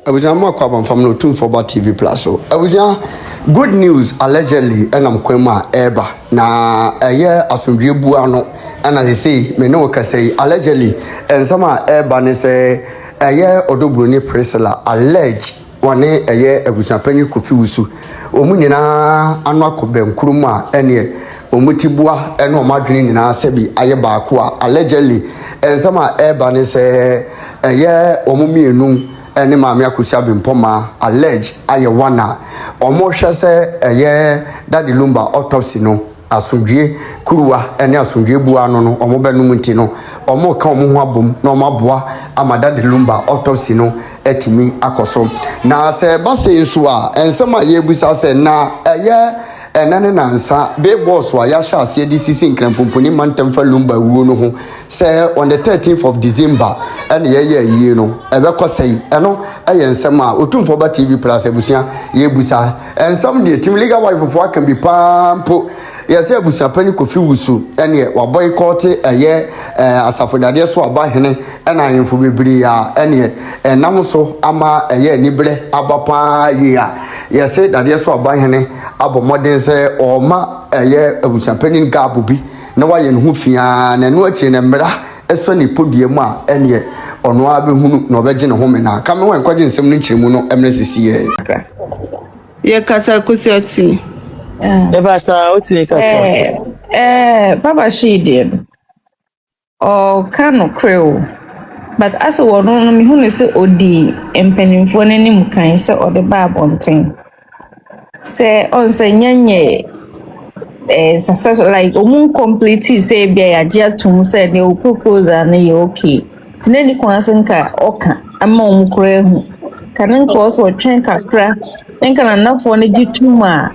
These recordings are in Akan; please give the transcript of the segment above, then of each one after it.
Abusua mo kwabam from no tune for TV plus so. Abusua good news allegedly enam kwema eba na eye asundwe bu ano ana they say me no ka say allegedly ensama eba ne say eye Bronii Priscilla allege wane eye abusua Panyin Kofi Wusu omu nyina anu akobenkuru mu a ene omutibua ene omadwene nyina sebi aye baako a allegedly ensama eba ne say eye omumienu ene maame Akosua Bempomaa Allege aye wana omo hwe se eye daddy Lumba autopsy no asundwe kuruwa ene asundwe bua no no omo benum nti no omo ka omo ho abom na omo aboa ama daddy Lumba autopsy no etimi akoso na se base nso a ensema ye busa se na eye enane nansa be boss wa ya sha ase di sisi nkrampomponi mantamfa Lumba wuo no ho say on the 13th of December ene ye no ebe kosai eno eye nsema otumfo ba TV plus abusia ye busa ensam de team legal wife fo can be pampo ye say abusia Panyin Kofi Wusu ene wa boycott eye asafodade so aba hene ena ahemfo bebiri a ene enam so ama eye nibre abapa ye a ye say dade so aba hene abomode se oma eye abusia Panyin gabu bi na wa ye no fia na no achi na mmra eso ni podie mu a ene ono abehunu na obeje ne home na ka me wan kwaje nsem no nchiremu no emre sisi ye kasa kusiati Eba sa oti kasa baba shide o kanu crew but as wono no me hunu se odi empanimfo nanim kan se ode ba bonten se on se nyanye success like omun complete say bia ya jeatum say ne o proposal na ye okay tinani kwansen ka oka ama omukure hu kanen ko so twen kakra enka na nafo ne gituma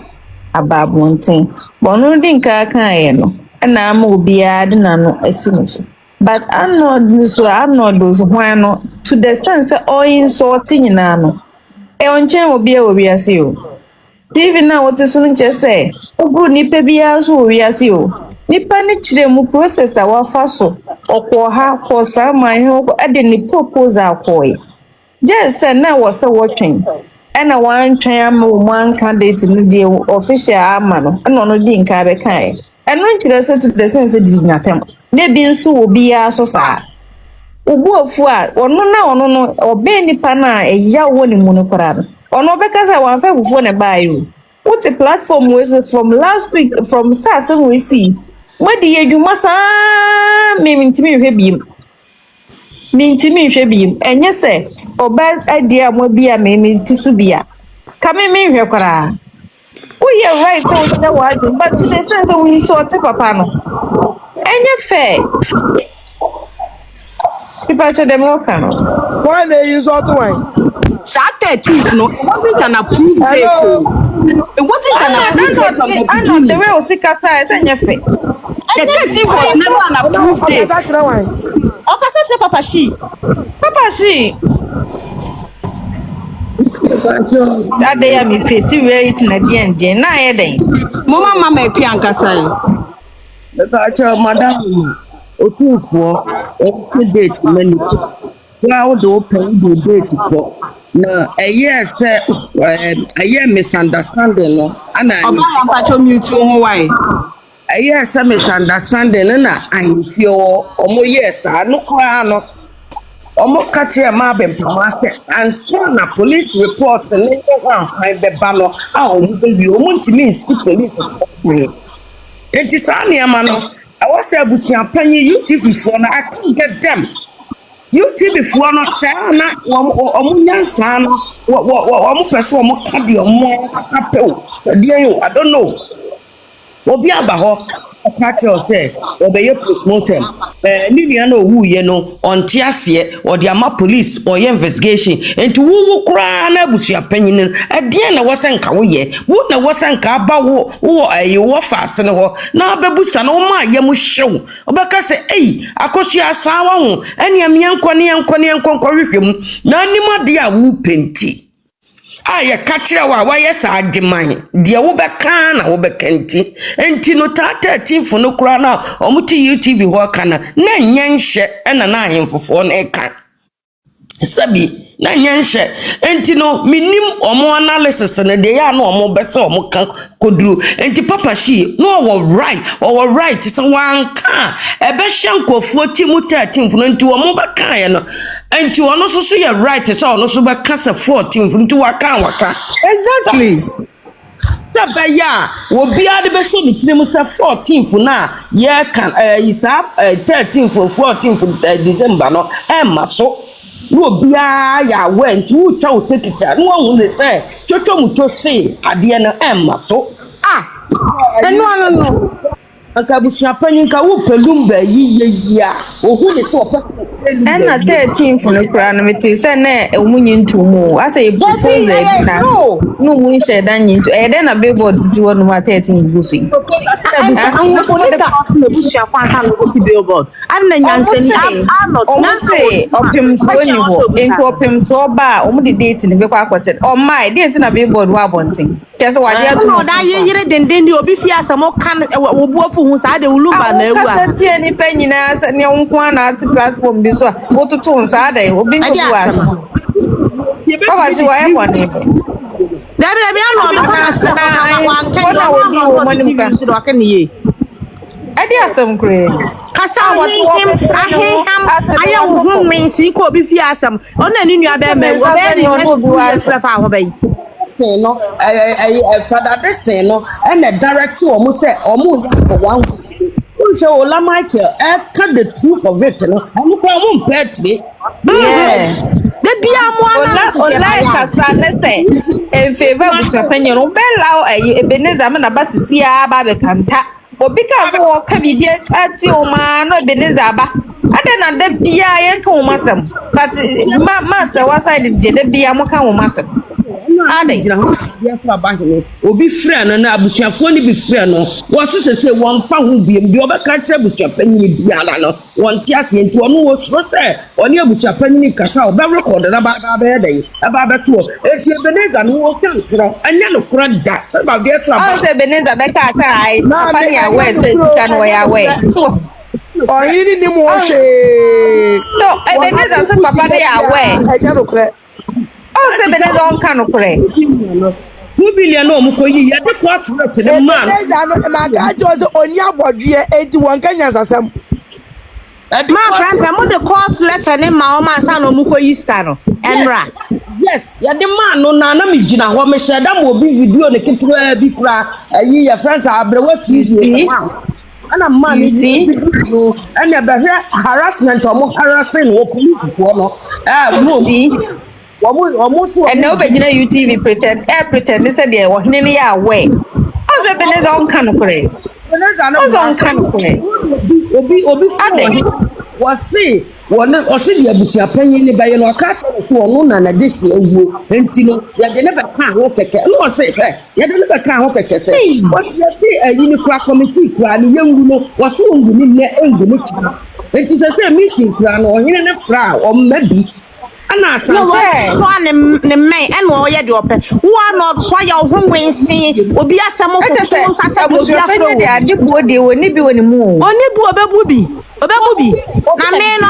ababonten bono din ka kan ye no na ama obia de na no asimuso but I'm not those one no to the extent say all insulting na no onchen obia ase o TV na what is so say ogru nipa bia so wiase o nipa ne kire mu process a wafa so okwo ha ko saman ho ade ni proposal koy just say na wo se wotwen ena wan twen am one candidate ni die official ama no eno no di nka be kan eno kire say to the sense di na tem ne bi nso obi ya so sa ubu ofu a ono no obe nipa na eya wo ni mu no kora no ono be kasa wan fa bufo ne bayo what a platform was from last week from sasa we see what the eduma sa me ntimi hwe biem enye se oba idea mo bia me tisu bia ka me hwe kora we are right so that what but to the sense that we sort papa no enye fair people should them work no why they use auto wine Saturday no wasn't an approved date. It wasn't an approved date from the beginning. The way we see kasa is enye fair The 13th was never an approved okay date. that's the wine Okasa Papa Shi that day am face where it na die nje na ye den Mama e piankasa yi. Eba cha madam otunfo o date mani wa wo do open do date ko na eye misunderstanding no ana Oba pacho mute ho why. eye se misunderstanding na ahifio omo yes anu kwa no omo kache ma Bempomaa se ansa na police report ne ho beba no a omo be omo ntimi nsi police enti sa ne ama no I was abusua Panyin UTV for na I can't get them UTV for no say na omo nyansa no omo person omo ka de omo kasa pew sadie I don't know obi abaho Patrick say obeye postmortem nini na owu ye no onte ase odi ama police or investigation enti wo kura na abusua Panyin e na wosenka wo ye wo na wosenka aba wo wo fase ne ho na ababusa na wo ma ye mu hyew obeka say Akosua asawa ho ene am yankɔ hwehwem na animade a wo penti aya kachira wa yesa ademan de wo beka na wo bekanti enti no 13 no kura na omuti UTV ho kana na nyanhye ena na ahemfofo na eka sabi na nyenhye enti no minim omo analysis na de ya na omo bese omo ka koduru enti papa shi no our right so wanka ebe hyenkofo timu 13 funu enti omo baka ye no enti ono so ye right so ono so baka sa 14 funu enti waka Exactly. tabaya obi ade be so mitire sa 14 funu ye kan isaf 13 for 14 for December no maso no bia ya went you twa take it no hu ne say chocho mucho say ade no maso no akabusia Panyin ka wo pelumba yi a ohu ne so person na 13 for no kra no meti say na omunyi ntumu asa e propose na no mu share dan nyintu de na billboard sisi wo no 13 gusu an for the busia kwanta no go billboard an na nyansani not na say opim so ni ho enko opim so ba omu de date ni be kwa kwache o my date na billboard wa bontin kese wa dia to no da yeyire denden di obi fi asamo kan wo buafu hu sa de Lumba na ewu a tie ni panyina sa ne nko na ati platform bi so wototo sa da obi nko buwa baba shi wa e woni Dabi ano no na so na wanka ni wo money ka so do aka ni ye adi asem kure kasa him aya wo men si ko obi fi asam ona ni nua be me wo be ni wo buwa prefer ho be no fada de no and direct omo say omo ya one so Ola Michael cut the truth of it no omo kwa omo petri de bia mo Ola kasa nese en favor Busia Panyin no bella Ebenezer na basisi a ba be kanta obi ka so wo ka bibia ati o ma no Ebenezer ba ade na de bia ye ka o masam but ma se wa side de bia mo ka o masam ade jira ho bia fa ba hene obi frɛ no na abusuafo ni bi frɛ no wo so sese won fa ho biem bi obeka kire Busia Panyin bia la no won ti ase enti ono wo so sɛ oni Busia Panyin kasa o be record na ba be dey ba be to enti Ebenezer no wo kan tro anya no kora da sɛ ba be to aba sɛ Ebenezer be ka ta ai papa ya we sɛ sika no ya we so Oyini ni mo hwe. no Ebenezer sɛ papa ya we Anya no kre. Oh, say Ebenezer on kan kure. 2 billion no mukoyi ya de court rep the man. Ebenezer no ma ga jo se oni abodue enti won kanya sasam. Ma grandpa mo the court letter ne ma o ma sa no mukoyi ska no. Enra. Yes, ya de man no na me gina ho me share da mo bi video ne ketewa bi kura ayi ya friends abrewa TV. Ana man you see and ya harassment or mo harassing wo police for no. No see. Almost and no begina UTV pretend they said they were nearly away. How's Ebenezer on canopy? Ebenezer on canopy. Obi Sunday was see one or see the Busia Panyin by your cat or no na dish ewu enti no ya de never can what take no say ya de never can what take say what you see a unique committee kra ni yengu no was so ngu ni na engu no chi enti say meeting kra no ohine ne kra o mabi ana sa so ne men en wo ye de ope wo no so ya ho wensi obi asem ko to nsasa obi afro de adibo de woni bi woni mu oni bu obebu bi na me no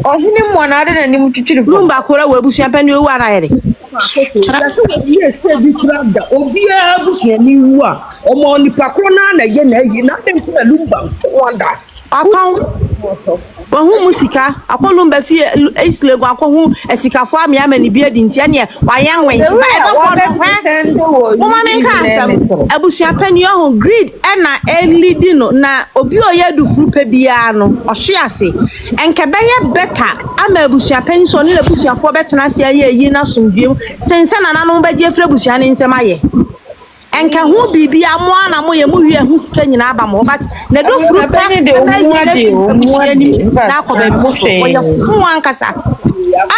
ohini mu na ade na nim twitwiri Lumba kora we Busia Panyin owu ara yere That's what we say be crab da obi Busia ni wu a omo nipa kro na ye na yi na dem ti Lumba wonder akon Wahu musika Lumba fi Islego akohu esikafo amia mani bia di ntia ne wayan wen Mama men ka asam Busia Panyin ho grid na lead no na obi oya du frupe bia no ohwe ase enke beye better ama Busia Panyin so ne Busia fo betena se aye yi na somdiem sense na nanom baje fra Busia ne nsem aye enka hu bibia mo ana mo ye mo hwe hu sika nyina aba mo but na do furu pe de na ko be mo fe o ye fu ankasa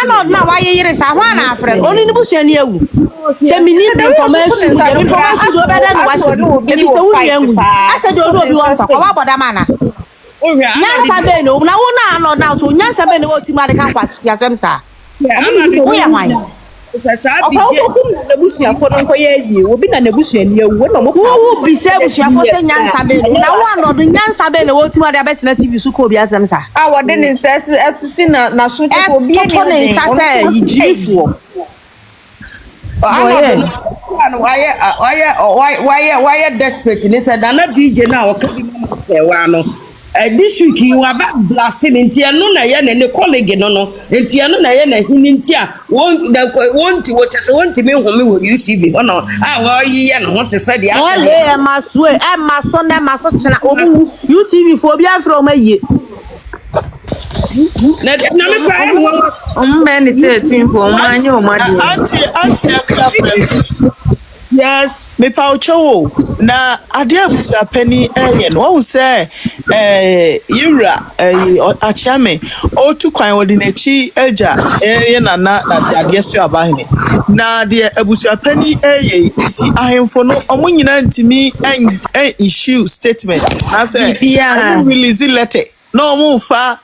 ana na wa ye yire sa ho na afre oni ni Busia ni ewu se mini de information do be da no wa se e bi se wu ni ewu asa de odo obi won fa wa boda mana nyansa be no na wo na no na so nyansa be no wo ti ma de kan kwasi asem sa o ya hwan nebusuafo no nkoye yi obi na nebusuani awu na mo wo bi se busuafo se nyansa be na wo anodo nyansa be na wo tuma de abeti na TV su ko obi asem sa wo de ne nsa FCC na so to obi ni to ne nsa sa yijifo why desperate ni said na BJ na o ka bi wa no this week you are blasting into no na ye ne colleague no into no na ye na hini ntia won what say won me wo YouTube no wo yi ye no ho te say dia o le maso na maso chena obu YouTube fo obi afro o maye na me cry men 13 for manyo o madi anti yes me pa ocho na ade abusua pani eye no won say yura achiame o tu kwan wodi na chi eja eye na ade so abahene na de abusua pani eye ti ahemfo no omunyina ntimi issue statement na say release letter no mu fa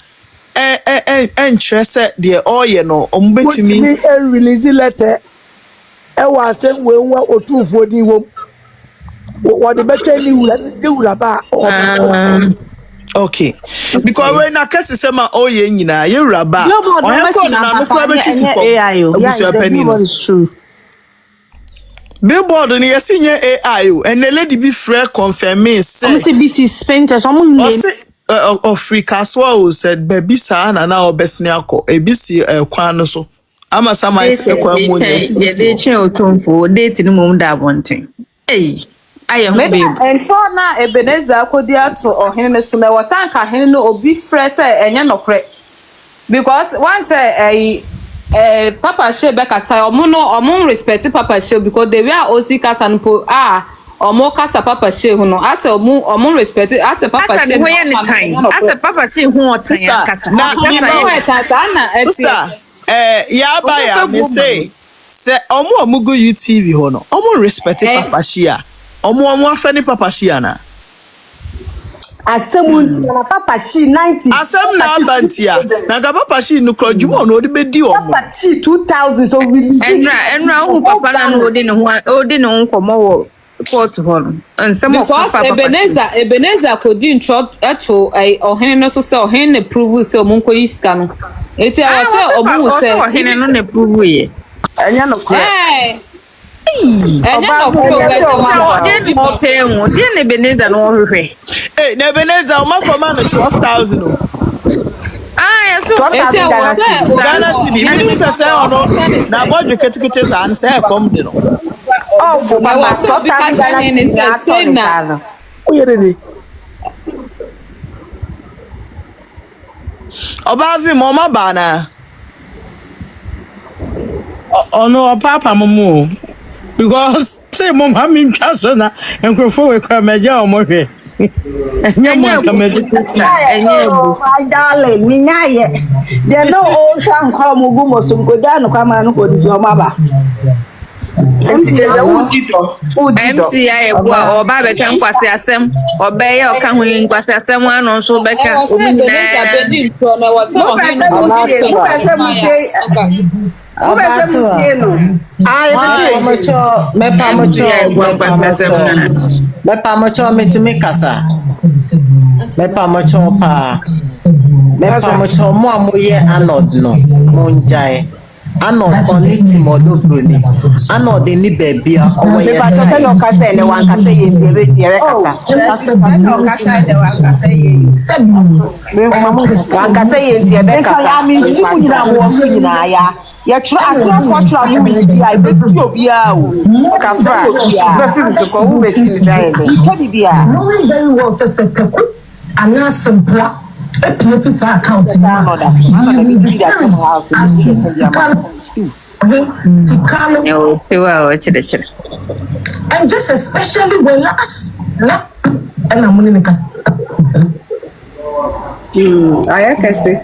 entrese de oye no ombetimi release letter ewa asem we nwa otufo ni wo the better wura ba okay because when na kase say ma oye nyina ye wura ba o ko na no ko betiti for abusua pani no billboard ni yesinye AI o and the lady be free confirm say BC spent some Africa so said baby sa na obesni akọ ebisi kwan no so ama sama ekwan mu nyesi ye dey chen otonfo date ni mom da bonten aye ho be en so na Ebeneza akodi ato ohene ne so na wasanka hene no obi frɛ sɛ enye nokre because once Papa She beka say omo respect Papa She because they were osi kasa npo omo kasa Papa She hu no ase omo respect ase Papa She ho ye ne kan ase Papa She hu otan kasa na me sister ya ba ya me say omo go UTV ho no omo respect Papa She a omo afani Papa She na asem na Papa She 90 asem na abantia na ga Papa She no krodwuma no de bedi omo Papa She 2000 to release enra hu papa na no de ne ho komo wo court ho no nsem of Papa Ebeneza kodi intro eto ohene no so say ohene ne prove say omo nko yiska no eti awa say omo say ohene no ne prove ye enya no ko enya no ko de mo pay won de ne Ebeneza no hwehwe na Ebeneza o makoma no 12,000 o so eti awa say Ghana city minimum say ono na bodwe ketekete sa an say come de no for Papa say na oyerere oba vi mo ma ba na ono papa momo because say mom ha mi ntwa so na enkrofo we kwa meja o mo hwe enye mo ka meja enye bu dale mi nyaye de no o shan kwa mo gu mo so ngoda no kwa ma no ko di o ma ba MC ya egwa oba be kan kwase asem obe ya oka hu kwase asem ano so be ka omi mepa mocho metime kasa mepa mocho pa mepa mocho mo amoye anod no monjai anod oni timodo Bronii anod ni bebia owo ye kasa no kasa ne wan kasa ye be kasa no kasa de wan kasa ye wan kasa ye tie be kasa ya mi simu nyina wo nyina ya try asafo try no bi ya be ti obi a o kasa be film to ko wo be ti dai be ko bi a knowing very well for sepeku ana simple EPF account and just especially when last and I'm going to I can see.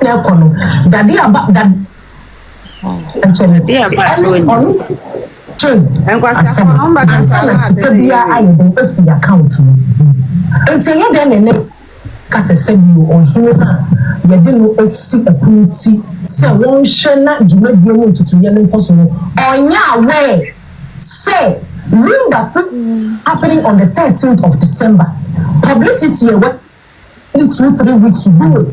Yeah. Daddy about that. And what's that? I'm account. And say, kasa sebi o hina ye de no esi epunti se won hwe na dwumadie no tutu ye no nkoso no onya aware say Lumba happening on the 13th of December. Publicity in 2-3 weeks to do it.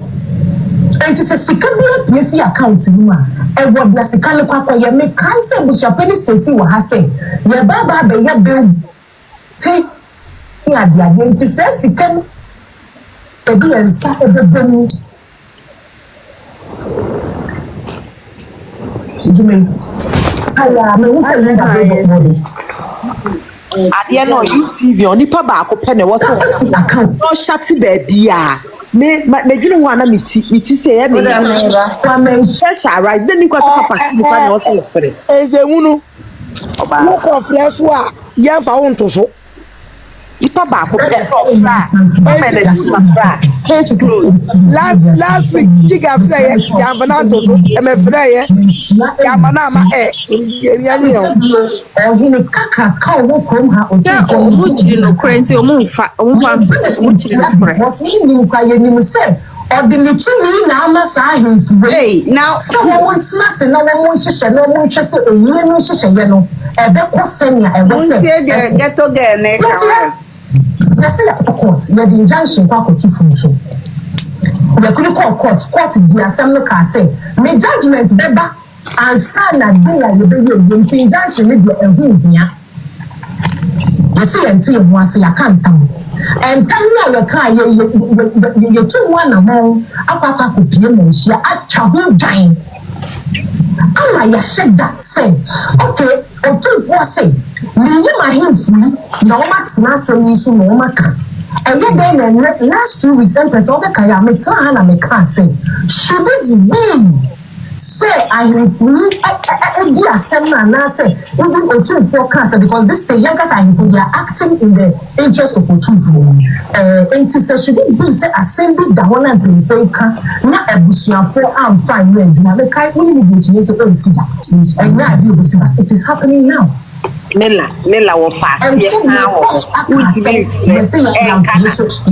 And it's a secondary PFE account in and what the second papa you make cancer which a penny state has say your baba be your bill take the identity says second and Saturday. Adeɛ no UTV onipa baako pɛ na ɛwɔ so no shati baabi a me dwene ho ana meti sɛ yɛ me shasha right then you got papa shi kwa na wɔso yɛfrɛ ezewunu wo kɔ frɛ so a yɛmfa wo nto so nipa baako pɛ last week jiga frɛ yɛ yɛmfa na nto so ɛmɛ frɛ yɛ yɛmfa na ama Hini kaka ka wo kom ha o ya o mu jiri no krenti o mu fa o mu pa mu jiri no kre was ni kwa ye ni se odilitumi na ama sa ahemfuwe hey now so wo ntina se na wo hyehyɛ na wo hwɛ se eyi no hyehyɛ ye no ebe kosenia ebe se ntie de geto girl ne ka na se la court ye di injunction kwa kotu funso we kuli court di asem no ka say me judgment beba ansana dia ye be ye injunction me de ehu hia yesi enti ye ho ase ya kantam and time ya ka ye tu one among akwa kopie na hia atwa ho dwan ama ya shed that say okay otu say me ye ma himfu na o ma tena asem yi so na o ma ka and then last 2 weeks empress o be ka ya me tena na me ka say should it be say I have free say even Otu forecast because this the youngest I have they are acting in the interest of Otu and to say should it be say assembly that one and Benpomaa na Abusua for am fine range na me kai only be to say and na be it is happening now. Mela wo fast ye na wo uti be ye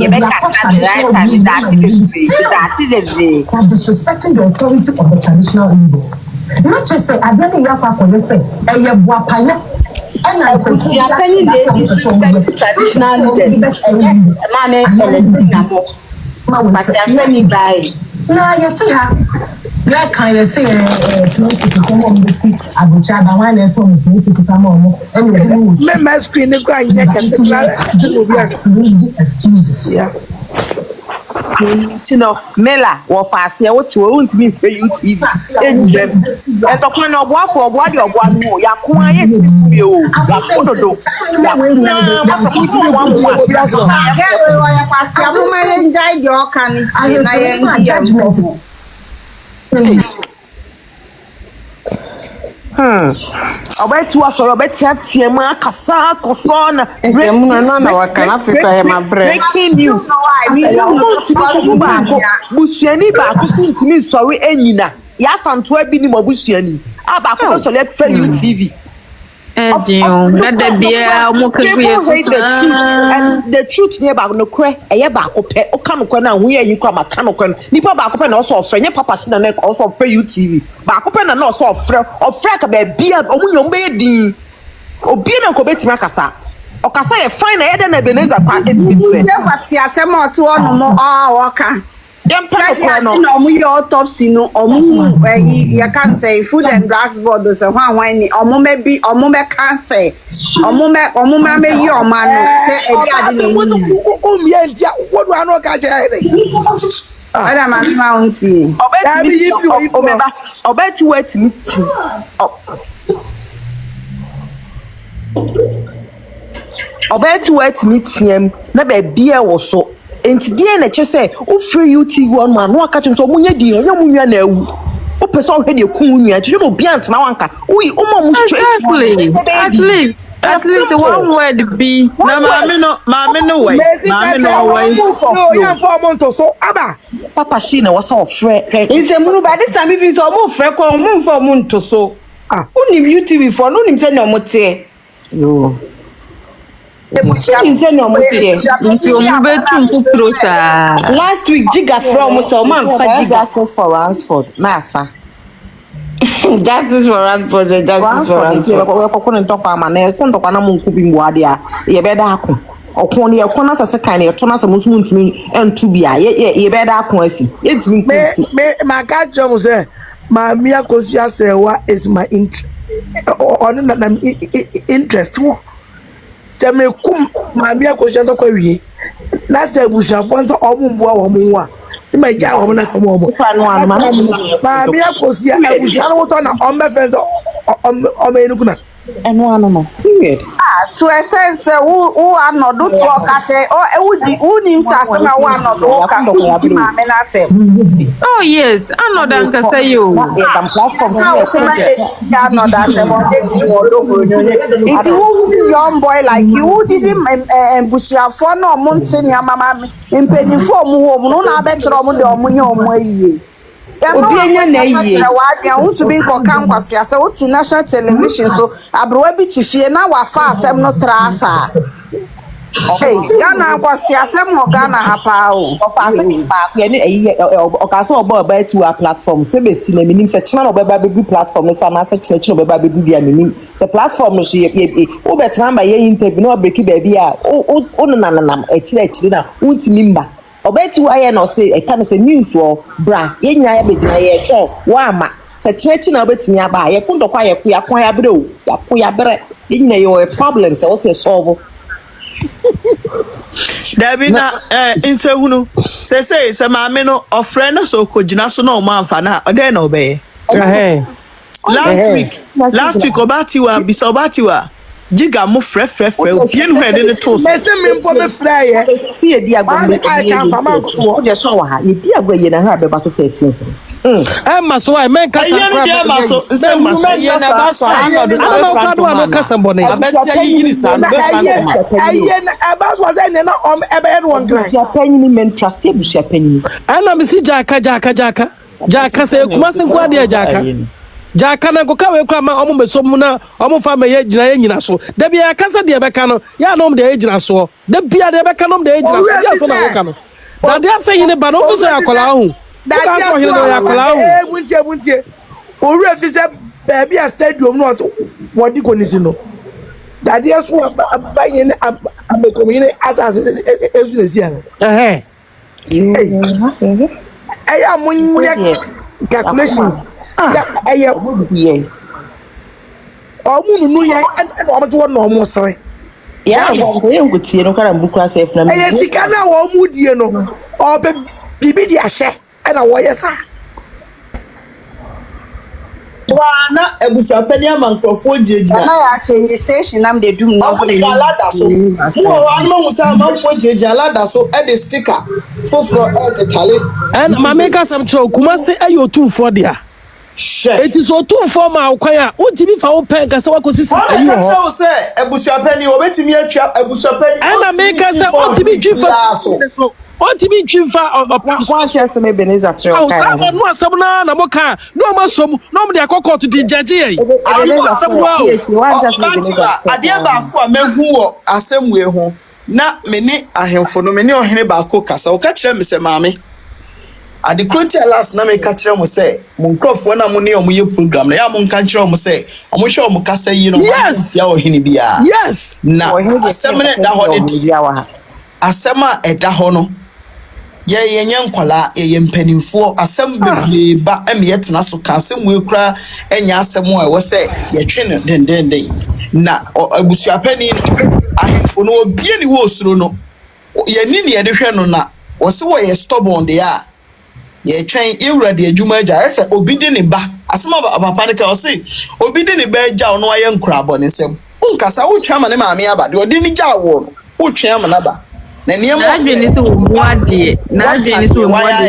be kasa that disrespecting the authority of the traditional leaders. Not just say I don't know what say buapaya and I Panyin dey disrespect traditional leaders mame elesina mo but Panyin buy na you see her that kind of say to come on the Abuja ba wan le from to come on me my screen go and check excuses yeah Tino Mela wo fast ye what we won't be for UTV enjem e to kwa na obo afọ obo ade obo anu ya ko aye ti bi o ya ko dodo ya ma so ko mo wan wa ya pass ya mo ma enjoy the okan ti na ye judgment Obetu asoro obetiatie ma kasa koso na na waka na Africa ya ma breaking news busuani ba ko ntimi sori enyina ya santo abi ni mabusuani aba ko so le fa UTV the truth near back no cre eye ba ko pe o ka no kwe na hu ye yin kwa ma ka no kwe nipa ba ko pe na o so ofre nye papa shi na na o so ofre UTV ba ko pe na na o so ofre ka ba bia o mu nyom be din obi na ko betima akasa o kasa ye fine na ye de na Ebenezer kwa etimi fre se kwasi asem oto onu mo o ka no omu your autopsy no omu you can say food and drugs board so hwan ni omu me can say omu me yi o ma no say e bi ade no o mi entia wo do anu ka je ada ma mi ma unti obeti wait meeting obeti wait meeting na ba bia wo so enti die na che say o free UTV on ma no aka che so munye di onye munwa na awu o pese o hwe de kun nua che no bia ntna wanka ui o ma mu straight at least one word be na mame no way no ya for monto so aba papa she na was so free Insemunu by this time if it's omu frɛ ko omu for monto so unim UTV for no unim say na omote yo Nti omubetu nkukuro saa. Last week Jiga from so man fa Jiga justice for Ransford nasa. Justice for Ransford, justice for Ransford. Ko no ntokwa ama na ko ntokwa na munku bi mbuade a ye beda ako. Okon ye kon asase kan ye to na se musumu ntumi entu bia ye beda ako asi. Etimi nkusi. Me maka jomo say ma mi Akosua say wa is my interest. On na interest wo. Se me kum ma mi Akosua to kwa wie. Na se bushafo nso omumbu a omunwa. Ma ja wo na famo omo. Ma mi Akosua Abusua no to na ombe friends o enukuna. No. Period. To extent say who are not do to okache who nim sase na who are not do okache ma me na tem. Oh yes, another nka say you. Yeah, no that it's who young boy like you who didn't bushafo no monte ni mama impenifo mu no na be kire omo de omo nya omo ayi. Obi enya na yi wa to be ko kan kwase ase wo ti national television so abrowa bi ti fie na wa fa asem no trasa. Hey, Ghana kwase asem ho Ghana ha pa o. Ofase pa ye ni eyi okaso obo ba tu a platform se be si na minim se china obo ba be platform so na se china obo ba be bia minim se platform no so ye wo betra ba ye interview no break ba bia o na ekire na untimi mba obetu aye no say e kan say news o bra ye nyina ya begina ye twa wa ama se chinechi na obetimi aba ye kundokwa ye ku yakwa ya bre o yakwa ya bre ye nyina ye problem se o se solve Dabi na inse hunu se maame no ofre na so kogina so na o ma amfa na ode na obeye. Last week obatiwa Jiga mo frɛ obie no hwede ne to so. Me se me mpo me frɛ ye. Si e di agbo me kan fama ko. O de so wa ha ye di agbo ye na ha be ba to 13. Emma so I men kasa kwa. Emma so se ye na ba so anodo na front man. Kasa mbone. Abeti yiri sa no be front man. Aye na aba so say na ebe ye one grind. Ya penny men trust e busia penny. Ana me si jaka se kuma se kwa de jaka. Jaka na ko kawe kwa ma omo besom na omo fa me ye nyina so da bia kasa de beka no ya no de gyina so da bia de beka no de gyina so ya so na wo ka no da de ase hine ba no ko so yakola hu da de ase hine no yakola hu buntie owura fi se ba bia stadium no so wodi ko ni si no da de so ba yin abekom yin asas ezu na si an ya munye calculations aye omunu ye and omoto wo no mo sere ya ngo ye ngutie no kara mbukwa sef na aye sika na wo mu die no obe bibi di ahye na wo ye sa na Abusua amankofo jejina na ya change station nam de dum no for the alada so mo wa no musa amanfo jejina alada so e de sticker foforo e de tale and mameka sam tro kuma se ayo 2 dia it is so 2 ma ukwan a untimi fa wo pen ka se wakosi sa ayi ho o se Abusua obetimi atwa Abusua ana meka se untimi twifa so untimi twifa kwa shese me beneza tro o sa no asem na moka no masom no de akokot di judge yi asem wa o ade ba ko a mehu wo asem we ho na me ni ahemfo no me ni ohene ba ko kasa o ka kire me se maame ade krotia last na me ka kire mo se mo nkrofo na mo ni omo ye program na ya mo nka kire mo se omo hwe omo kasa yi no ya ohene bia yes na asem ne da ho de asema eda ho no ye nyankwala ye mpanimfo asem bebre ba eme yetena so ka asem we kura enya asem a we se ye twe no dendenden na Abusua pani ahemfo no obie ni wo osuro no ye ni ne ye de hwe no na wo se wo ye stubborn de a ye twen ewura de adwuma agya ese obi de ne ba asema papa ne ka wo se obi de ne ba agya no aye nkura abone nsem unkasa wo twa ma ne maame aba de odi ni gya wo no wo twa ma na ba na niam na adwene so muade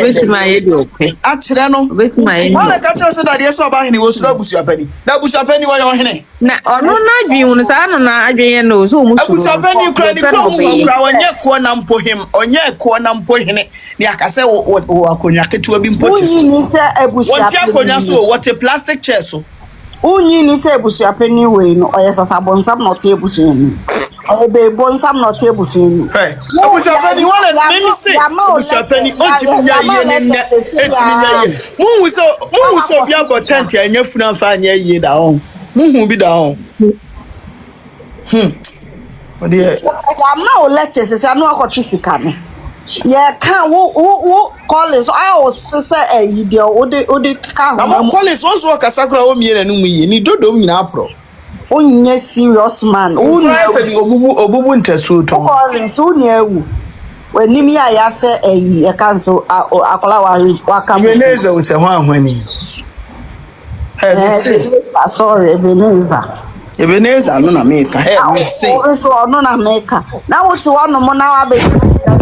wetima ye de okwe a kire no wetima ye wala ka kire so da de so ba hene wo sura Abusua pani na Abusua pani wa ye ohene na ono na adwene no sa no na adwene no so mu suru Abusua pani kura ni kura onye ko na mpo him onye ko na mpo hene ni akase wo akonya ketewa bi mpo ti so ni se Abusua pani won ti akonya so what a plastic chair so unyi ni se Abusua pani we no oyesasa bonsam no te Abusua ni Be bon some not table soon. Right. Abusua Penny, one let me say. Abusua Penny, Mu so bia botant anya funa fa anya yi da on. Mu bi da on. What the I'm now letters is no akotrisika no. Yeah, can wo Collins I was say you dey odi ka ho. Collins once work asakura wo miye na nu mu yi ni dodom nyina afro. Onye serious man. Obubu ntesu to. Collins unya ewu. When nim ya say e cancel akola wa ka. Ebenezer wo se ho ahwani. Sorry, Ebenezer no na make. Me say. No na make. Na what one no na wa be.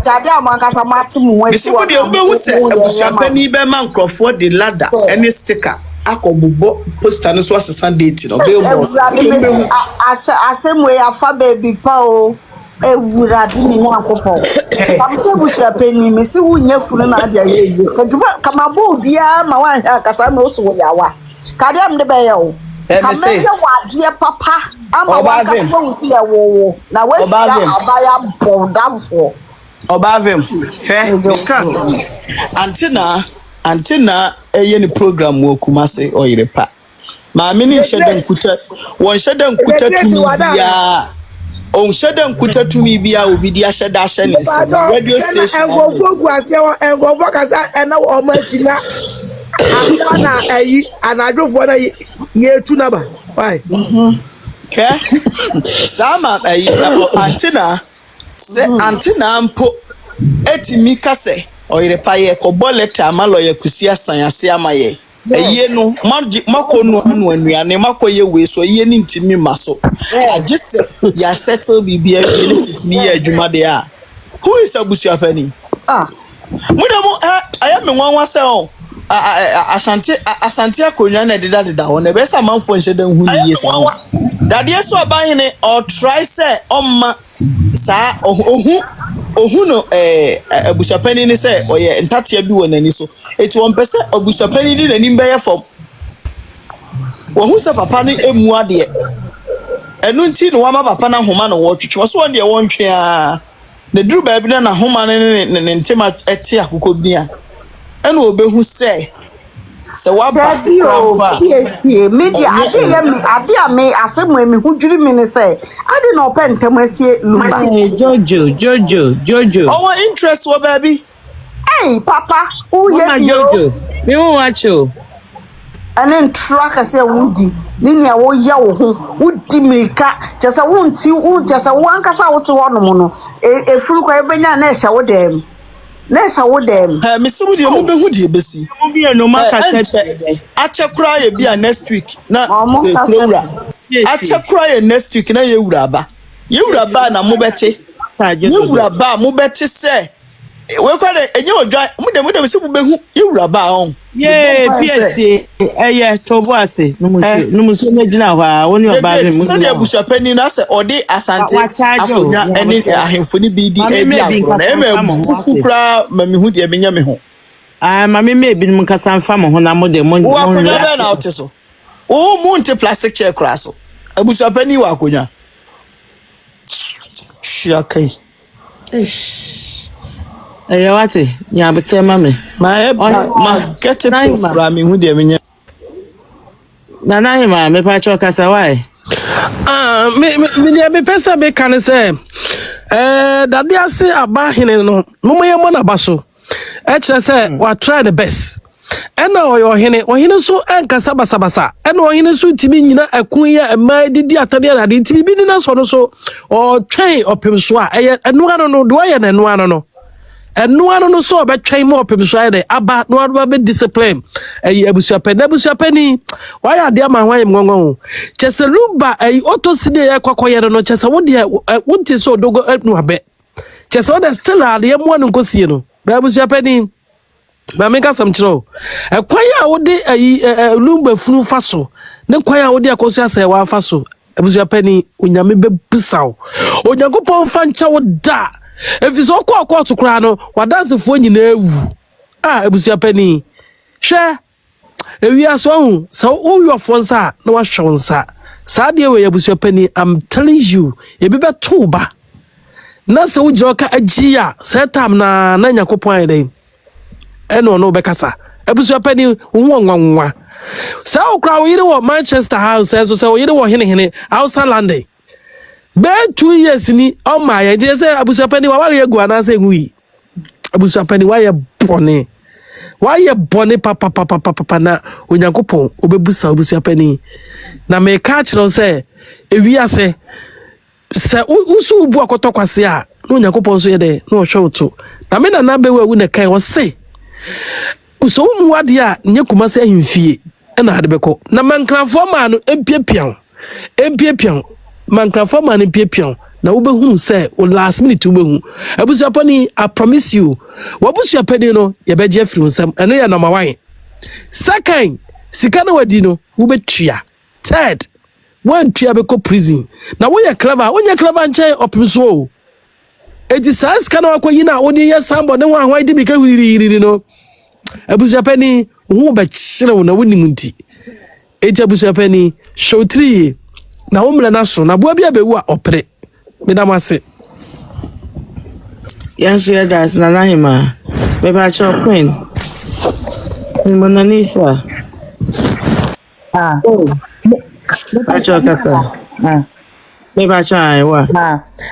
Tade amankasa matimu we. Bisi wo de obehu se Abusua Penny be man crofo de ladder any sticker. Akobubo poster no so asesa date no be mo. Asem we afa baby pa o. Ewurade ni Nyankopon. Abusua Penny me se wunya funu na dia ye. Kama bo bia ma wan hwa akasa no so yawa. Kade am de be ye o. Kama ye wadie papa ama wan ka so wuti ye wo. Na we sia abaya bodamfo. Obavem. Antina eye ni program wo Kumase oyirepa. Ma me ni hyedan kuta. Won hyedan kuta tumi bia. On hyedan kuta tumi bia obi di ahyeda ahye ne se. Radio station. Engofogu ase engofogu kasa ena o masina. Ana ayi anadwofo na ye tu naba. Why? Sama ayi antina se antina mpo etimi kase oyirepa ye ko boleta amalo ye kusia sanyase amaye eye no makonu anu anuane makoye we so eye ni ntimi maso agese ya settle bibia benefit mi ye adwuma de a who is Abusua Penny mudamu aya me nwanwa se o asante akonya na deda ho na be sa manfo nhyedan hu ni ye sa dade so abahene or try say omma sa ohu no Abusua Penny ni say oye ntatia bi wonani so eti won pese Abusua Penny ni nani mbe ye fom wo hu se papa ni emu ade enu nti no wama papa na homa no wo twetwe so won de won twe a na duru ba bi na homa ne ntema ete akoko bia enu obehu se wa ba media ade ame asemu emi hudwiri mi ne say ade na opentem asie Lumba Jojo our interest wo baby hey papa who ye Jojo me won watch you anen track say wudi ni ya wo ya wo ho wudi mika chesa wonti chesa wankasa wo to hono mo no efuru kwa ebenya na ehya wo dem me se wudi mu behu de besi mo bi no makasa achekura ye bia next week na ekura achekura ye next week na ye wuraba na mo bete ye wuraba mo bete se we kwa de enye odwa mo de se mo behu ye wuraba on ye PSC tobo ase no musu na gina hwa woni oba re mu so de Abusua Penny na se ode asante akonya eni ahemfo ni bi di ebi akoro na eme fukura mamihu de benya me ho mami me bi mu kasa mfa mo ho na mo de mo wo akonya be na oteso wo mu nte plastic chair kra so Abusua Penny wa akonya shiakai wati nya bete mame ma get it from me hu de benya na hima me pa cho kasa why me pesa be kan say dade ase aba hene no mo ye mo na baso kire say wa try the best ena ohene so enkasa basabasa ena ohene so timi nyina akun ye ema didi atade ade timi bi ni na so no so o twen opem so a enu ano no do ye na enu ano no enu no so obetwen mo opem so ade aba no ado be discipline Abusua Penny why ade ama hwan ngongon chese Lumba Autopsy de kwakoye no chese wo de wonti so dogo enu abe chese wo de still ade mo no nkosie no Abusua Penny ba me ka sam kiro kwaya wo de Lumba funu faso ne kwaya wo de Akosua se wa faso Abusua Penny onyame be busaw onyankopon fa ncha wo da efiso kwa to kra no wadansefo nyina ewu Abusua Penny hwe ewia so hu so wo yofo nsa na wa hwonsa Sadia we abusua pani, I'm telling you, e be beto ba. Na se wo ka agia, se tam na Nyankopon den. Eno no bekasa. Abusua pani nwa. Sa okra wo yire wo Manchester House, so se wo yire wo hene outside London. Be 2 years ni o ma ye je se abusua pani wa wale egu ana se ngui. Abusua pani wa ye bone. Wa ye bone papa na Onyankopon obebusa abusua pani. Na me ka kire se ewiase se usu bu akotokwase a Onyankopon so ye de na o hwe na me na be wu na kai wo se uso mu ade a nye kumase ahimfie na ade beko na mankrafo ma no empiepian mankrafo ma no empiepian na wo behu se o last minute wo behu abusua pani I promise you wo abusua pani no ye beje afiri nsam eno ya number 1 second sika na wadi no wo betua third one tua beko prison na wo ye clever nche opimso edi sans kana akoyi na woni ye sambo ne wa di bika hiriri no abusua pani wo be kire na woni munti edi abusua pani show 3 na wo mle na so na bo bia bewu a opre medamase Yes, yeah, that's Nanahima. Maybe I shall queen. Monanisa. I shall cafe. Maybe I try what?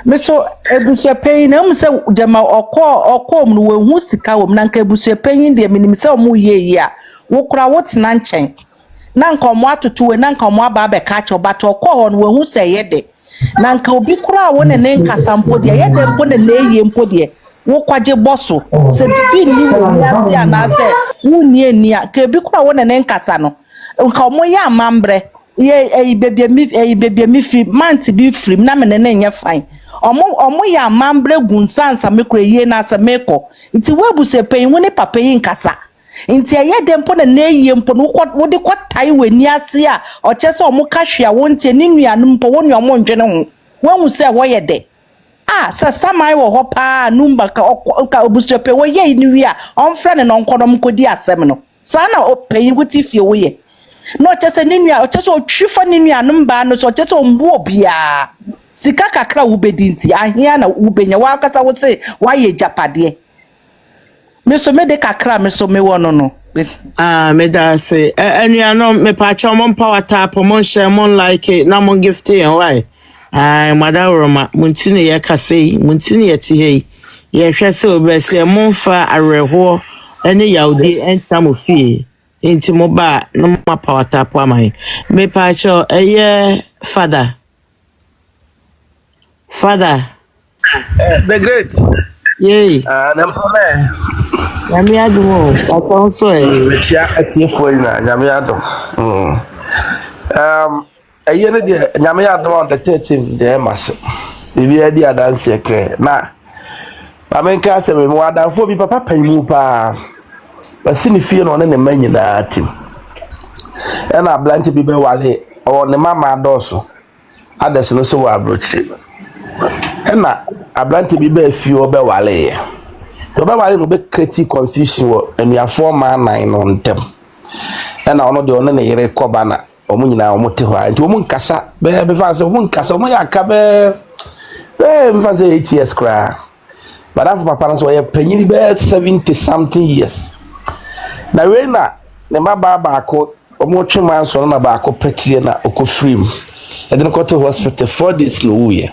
Mr. Abusua Panyin na say jama okọ mu no hu sika wo na nka Abusua Panyin de minim say omu ye a wo kura wo tena nchen na nka omu atoto we na nka omu aba be ka cho but okọ ho no hu say ye de na nka obi kura wo ne nka sampo de ye de mpo ne ye mpo de wo kwaje boso se bibi ni wo ase ana se wo ni eni a ka obi kura wo ne nka sa no nka omu ya amambre ye baby mi free man to be free na me ne nya fine omo ya mambre gunsansa me kure ye na asa meko nti we Abusua Panyin woni papa yi nkasa nti ye de mpo na ye mpo no wo de kwatai wani ase a o chese omo ka hwea wo nti ni nuanu mpo wo nu omo ndwene ho wo se wo ye de samai wo ho pa Lumba ka Abusua Panyin wo ye ni wi a on frene no nkodom kodi asem no sa na o Panyin wuti fie wo ye no chese ninua chese o twifa ninua numba no so chese o mbu obia sika kakra wo bedinti ahia na wo benya wa kasa wo se wa ye japade me so me de kakra me so me wono no me da say anua no me pa cha mo power tap mo share mo like na mo gift and why madawroma muntini ye kase muntini ye ti hey ye hwe se obese mo fa areho ene yaudi enta mo fie inti mo ba no ma power tap amai me pa cho father the great yay Nyame adom o so chia atiefo ina nyame adom ne de nyame adom on the 13th de maso bibi adi adanse ekre na amenka se me mo adanfo bi papa panyimu pa basi ni fie no ne manyi na tim ena blanche bi be wale o ne mama adoso ades no so wa abrochi ena ablante bi be fie o be wale to be wale no be create confusion wo eniafo ma nan no ntem ena ono de ono ne yere koba na omu nyina omu te ho nti omu nkasa be fa se omu nkasa omu ya ka be mfa se 8 years kra but after papa no so ye panyiri be 70 something years na we na ne baba baako omo twema so na baako petie na okofrim e de ko to hospital 4 days no uye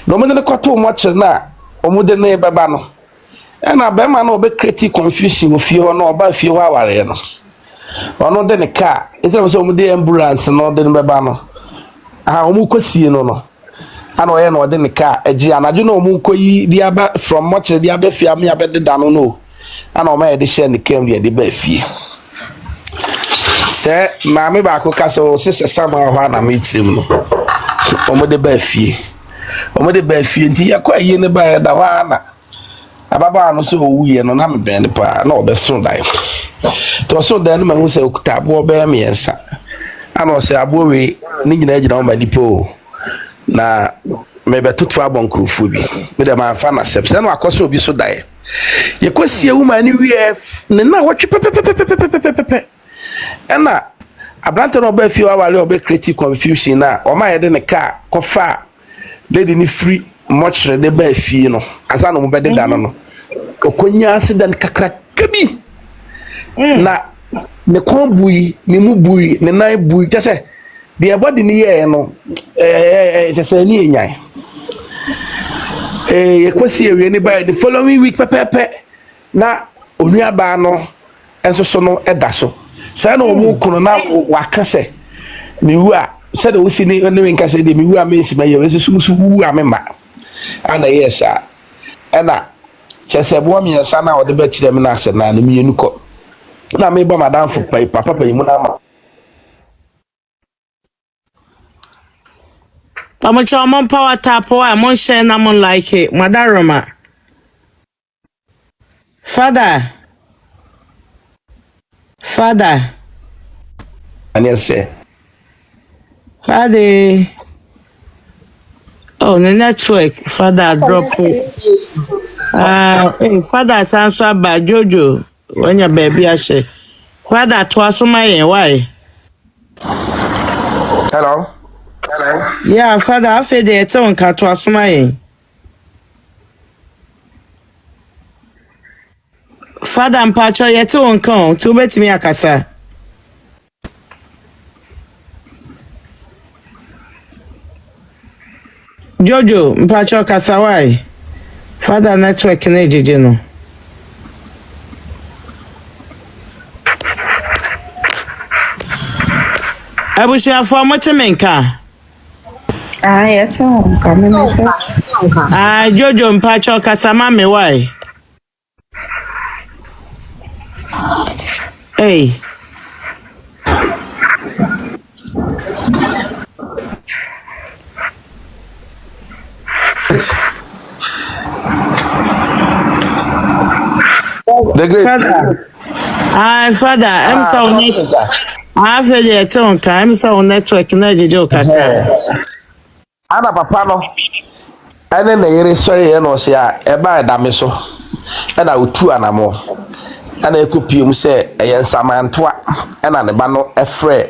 no mo de ko to mo kire na omo de ne baba no e na be ma na obe create confusion ofie ho na oba fie ho aware no ono de ne car e tell me so omo de ambulance no de ne baba no omo kosie no ana oye no de ne car eji anaju na omo koyi dia ba from mo kire dia ba fie am ya be de da no ana omo e de share ne kem dia de ba fie se maame ba ko kaso sese sama ho na me chirim no omo de ba fie nti yakwa ye ne ba da wa na ababa no so wuye no na me ben pa na obeso dai to so dan ma hu se okuta bo be me yensa ana o se abowe ni nyina agina o ma dipo na me be tutu abonkrofo bi me de ma fa na sepse na akoso obi so dai yekosie wu ma ni wie ne na wotwe pepepepepepepe ena abrante no ba fi wa wale obe create confusion na o ma yede ne car kofa lady ni free much de ba fi no asa no mo be de da no okonya accident kakra kabi na ne kon bui ne mu bui ne nai bui tese de body ni ye no tese ni enyan yekwasi ewie ni ba the following week pepepe na onua ba no enso so no eda so say na omu kunu na waka se mi wu a say de wosi ni ne nka say de mi wu a me nsima ye wese su wu a me ma ana yes a na chese bo mi yesa na ode ba kire me na ase na ne mi enuko na me ba madam fu papa mu na ma Pamocha mon power tap wa mon share na mon like it. Madaroma. Father. and yes say Father. Oh, the network. Father drop it. Hey, Father answer by Jojo. When your baby I say. Father twice my why? hello Yeah, Father, I feel the tongue cat twice my. Father and Pacho yet won't come to bet me a casa. Jojo, Pacho Casawai. Father network in age, you know. Abusua for Motemenka. Yet won't come. Jojo, Pacho Casama, me why? Hey. the great Father. Father, I'm so next. I feel the tongue, I'm so network in age, Joker. ana papa no ene na yere sori e no se a e ba da me so e na otu anamo ana ekopiem se e yensamantoa e na ne ba no e frɛ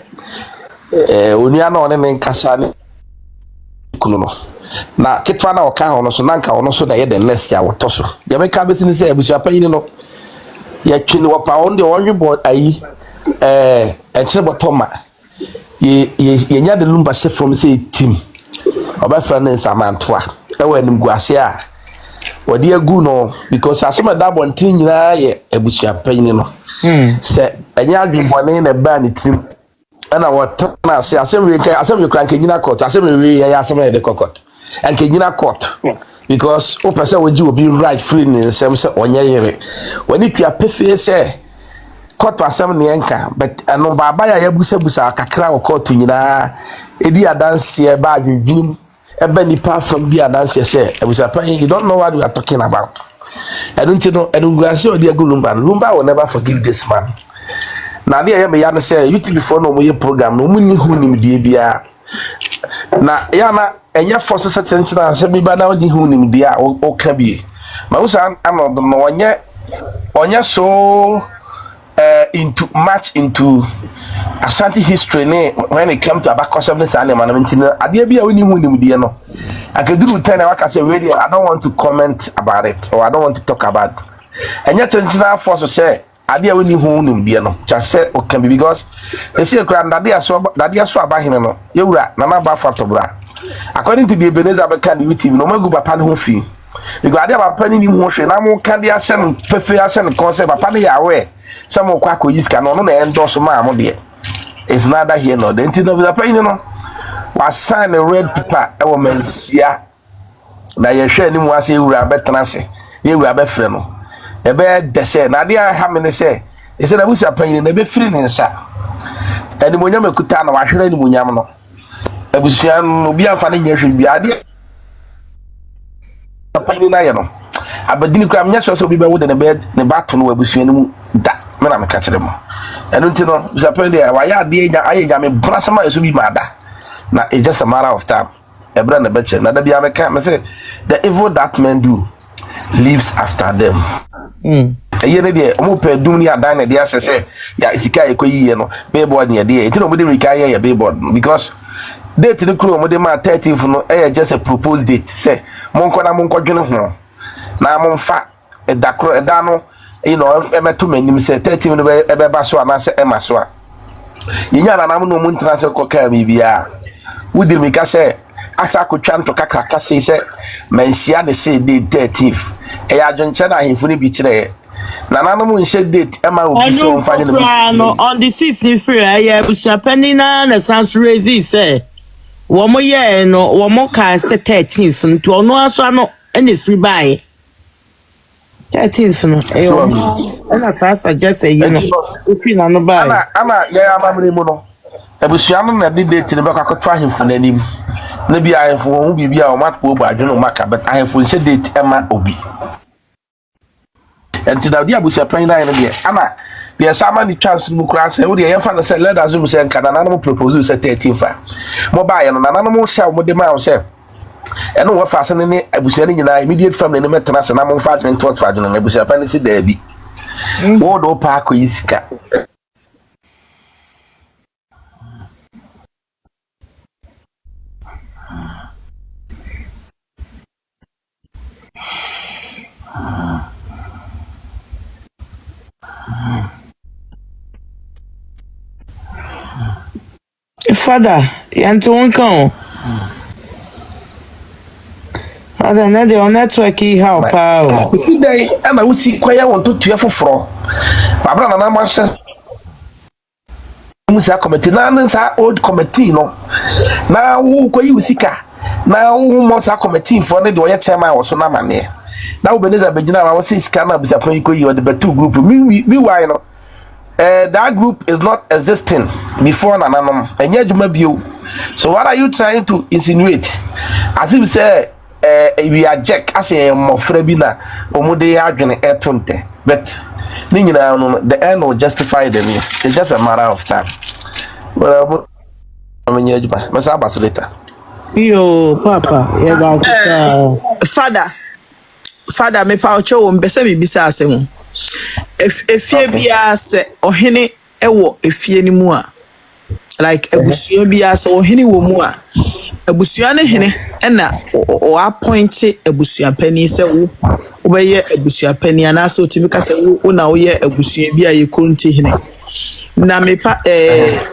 onua na one ne nkasa ne kunu no na ketwa na oka ho no so na nka ono so da ye the next ya woto so ye me ka beti ni se abusua panyin no ye twini wo pa on de onwe board ayi enkyere botoma ye nya de Lumba chef from say team oba friend nsamantoa e wa nim guase a wodi agu no because asema da bontin nyina ye abusua panyin no se enya adwinbone na ba ni team ana wata na se asem we kranke nyina court asem we ya asem e de court enke nyina court because o person we obi right free ni nsem se onye yere wani tia pefe se court asem ne enka but ano baba ya yabusa kakra o court nyina edi adanse e ba adwinbin e ba nipa from bi adanse se abusa pan you don't know what we are talking about edunti guase odi agulumba Lumba will never forgive this man na dia me ya no say YouTube before no mo ye program no mo ni hu nim die bia na ya na enye force setenchina se bi ba na odi hu nim die a o ka bi ma usa anodo no onye so into Ashanti history when it comes to Akosua and management ade bia oni hu nim die no akaduru ten waka say really I don't want to comment about it or I don't want to talk about enye tenchina force say ade we ni hu nim die no cha se o can be because they say grand ade aso abahene no yewura na na ba factor bra according to the Ebenezer Abeka the YouTube no magu papa ne ho fi because ade papa ni hu hwe na mo kan de ase no pefe ase no concept papa ne yawe some kwa ko yiska no na endorse ma mo de it's neither here no the entity of the papa no was sign a red paper e wo mansia na ye hwe ni mo ase yewura betena se yewura be frɛ no ebe dese na dia ha me ne se ese na busa panyin na be firi ne nsa eni monya mekuta na wahwere ni monyam no abusia no bia fa ne nyehwe bia dia panyin na ye no abadini kra mnya so bi be wo de ne be ne bato no abusia no mu da me na me ka kire mo enu nti no busa panyin dia wa ya de nya aye nya me brasama yeso bi ma da na it's just a matter of time ebra na be che na da bia me ka me say the evil that men do lives after them. ɛyɛ ne deɛ ɔmo pɛ dum ni adan na deɛ asɛ sɛ ya sika yɛ kɔ yiyɛ no billboard ne deɛ enti na ɔmo de rika yɛ billboard because date no kuro ɔmo de ma 13th no ɛyɛ just a proposed date sɛ monkɔ na monkɔ dwene ho na momfa ɛda koro ɛda no ɛmɛto m'anim sɛ 13th no ɛbɛba so anaasɛ ɛma so a yɛnya nanam no ɔmo ntena sɛ kɔkaa biribiaa wodi mika sɛ asa akotwa nto kakraka sei sɛ manhyia ne sɛ date 13th ɛyɛ adwenkyɛ na ahemfo no bi kyerɛ nananom nhyɛ date ɛma obi sɛ ɔmfa nyɛ no on the 6th ni free ɛyɛ abusuapani na sanso revi sɛ wɔn yɛ no wɔn ka sɛ 13th no to ɔno aso ano ɛna free bae 13th no ɛyɛ ɛna saa suggest ɛyi no free na no bae ana yɛ amamre mu no abusua no na de date no bɛkɔ akɔtɔ ahemfo n'anim na bi ahemfo wɔn biribi a wɔn akpɔ bɔ adwene wɔn aka but ahemfo nhyɛ date ɛma obi ɛnti na ɔde abusuapan na yɛ no deɛ ana deɛ sama ne chance no kura sɛ wodeɛ yɛmfa no sɛ let us assume sɛ nka nananom propose sɛ 13th a mobaeɛ no nananom hyɛ mo de ma wo sɛ ɛno wɔfa ase ne abusua no nyinaa immediate family no mɛtena sɛ na momfa adwene ntoɔto adwene no abusuapan no si daabi wode wo paa akɔyi sika Father, yanti wonka o. Father, na de on network how pa o. If day and I will see kwaya want to 12 for. Babra na ma hye. Musa committee na nsa old committee no. Na wo kwayi usika. Na wo mo sa committee for ne de oye chairman wo so na mane. Na wo beneza begina wa wo say sika na busapon yi koyi o de betu group mi why no. That group is not existing before nananom enye adwuma bio. So what are you trying to insinuate? As if say we are jack as a mofra bi na omude adwene etonte, but ni nyina no the end will justify the means. It's just a matter of time. Well, amenye adwuma masa abaso later. Yo papa father me pa ocho wo mbese bibisa asem efie bia se ohene ewo efie ni mu a like abusua bia se ohene wo mu a abusua ne hene na o appoint abusua pani se wo be abusua pani ana so timi ka se wo na wo ye abusua bia ye konti hene na me pa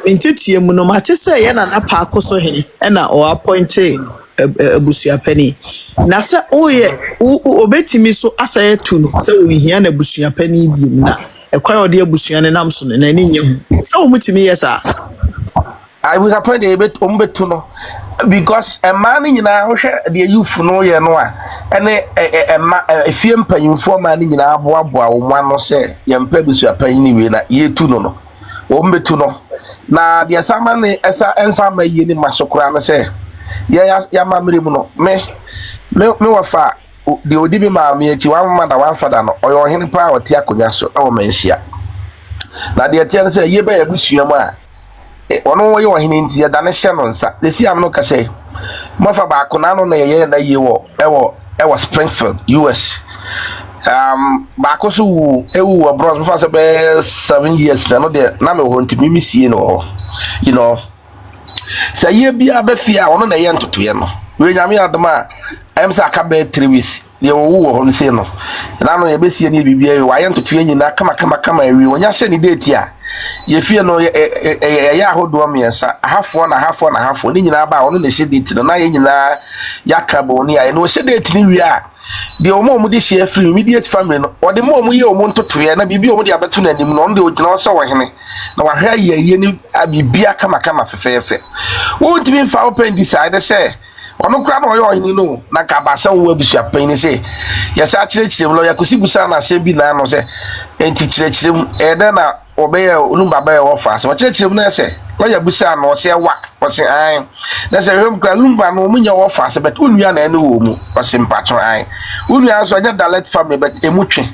ntetie mu no mate se ye na pa akoso hene na o appoint abusua pani na se oye obetimi so asaye tu no se ohia na abusua pani biom na ekwan ode abusua ne nam so ne na ni nyehu se o mutimi yesa I was appointed a bit umbetu no because a man nyina hwe de youth no ye no a ene efie mpanyimfo man nyina aboaboa wo mo no se ye mpa abusua pani ni we na ye tu no no umbetu no na de sama ne esa ensa ma ye ni masokora no se ya mamre mu no me wafa de odi bi ma me ati wan ma da wan fada no oyo ohene pa oti akonya so e wo manhia na de tia no se ye ba ya busua mu a ono wo ye ohene nti ya da ne hye no nsa de si am no ka hye mo fa ba akona no na ye na ye wo ewo Springfield US ba akoso wu ewu abroad mo fa se be 7 years na no de na me ho nti mi sie no you know sa ye bia be fia ono na ye ntotoye no we nyame adoma em sa ka be 3 weeks ye wo ho nse no na no ye be sie ne bibia we wa ye ntotoye nyina kama ewi wonya hye ni date a ye fie no ye ahodo miensa hafo ni nyina ba ono na hye date no na ye nyina yakabo ni a no hye date ni wi a de omo de hye free immediate family no o de mo ye omo ntotoye na bibia omo de abeto na nim no on de ogina o se wo hene na wa hwa ye ni abibia kama fefefe won timi fa open decide say ono kra na oyo hene no na ka ba se wo abusua pan ni say ye sa kirechirem lo yakosi busa na se bi na no say enti kirechirem ede na obeye Lumba bae wo fa se kirechirem na say lo ya busa na o se wa o se an na se hwem kra Lumba no munya wo fa se bet onua na ene wo mu o se mpatro an onua so anya direct family bet emutwe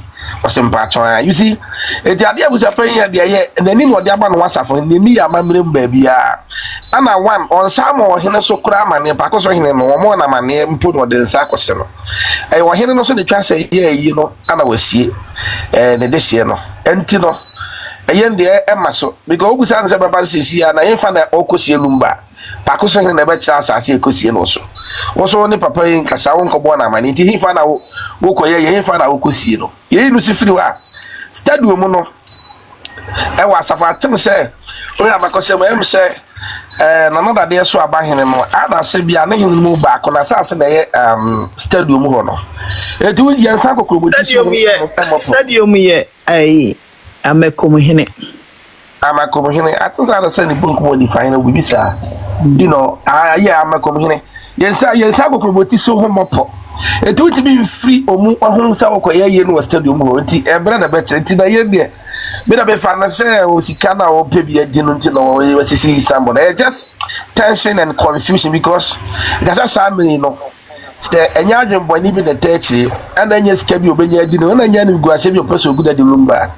osimpatwa you see eti ade abusa Panyin de ye nani no de aba no wasafo nani amamre mbabia ana one on samo ohene so kura amane pa koso ohene no mo na amane mpo no de nsa akose no ohene no so de twa se ye yi no ana wasie ne de sie no enti no de emaso because obusa nse baba sisi ya na yemfa na okosie Lumba pa koso ohene na be kira asase ekosie no so woso ne papa yin kasa won kobo na amane nti hifa na wo koye ye hifa na okosie no ye nu sifiri wa stadium no wa safa tem se o ya bakose mo em se na no dade so abahene no ada se bia na hene mu ba ko na sase na ye stadium ho no etu ye nsa kokro stadium ye ai amekomuhene atunsa da se ni bunku mo ni fine we bisa you know yeah amekomuhene yensa kokro boti so ho mopo etu ti bi free omu ohun sa okoye ye no stadium ho nti ebra na be nti na ye de me da be fa na se o sika na o pe bi adi no nti no we sisi sambo na just tension and confusion because that's family no ste enya adwembo ni bi na techi and enya sika bi obenya adi no na enya ni guase bi opeso good adi Lumba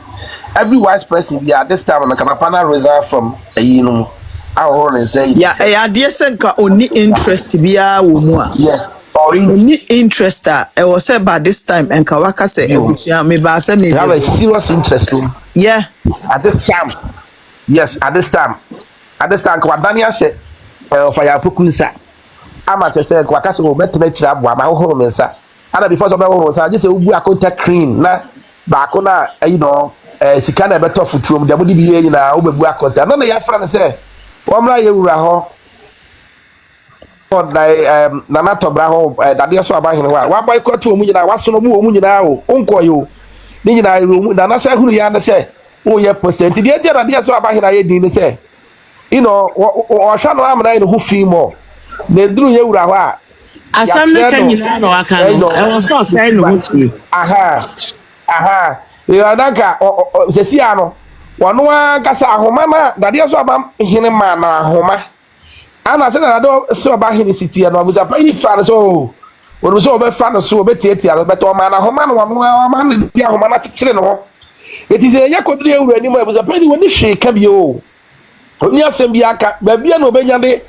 every wise person be at this time na kama pana reserve from no yeah dear senka only interest biya wo mu a yes only interest e was say by this time and kawaka say ebusua me ba say me have a serious interest yeah at this time yes at this time kwa Daniel say of ya pokunsa ama say kwa kase go betena kira abo ma ho mensa ana before so be ho mensa just say ubu akonta clean na ba ko na you know sika na beto futuom de modi biye nyina obebu akonta na ya fra ne say wamra ye wura ho na na tobra ho dade so abahene wa boycott omu nyina wasono mu omu nyina o onkoyo ni nyina iromu na na say hunu ya na say o ye percent de dade so abahene aye din ne say you know o sha no amna ine hu fi mo na duru ye wura ho a asam me kan nyina no aka no e won so say no hu fi aha ya daga sesi ano wonu akasa ahoma na dade so abahene ma na ahoma ana se na do so ba hini city no abusa pa ni fa so wonu so be fa no so be tietia be to ma na homa no ma na bia homa na tikire no eti se ya kodri ewura ni mo abusa pa ni woni hwe ka bi o oni asem bi aka ba bia no obenya de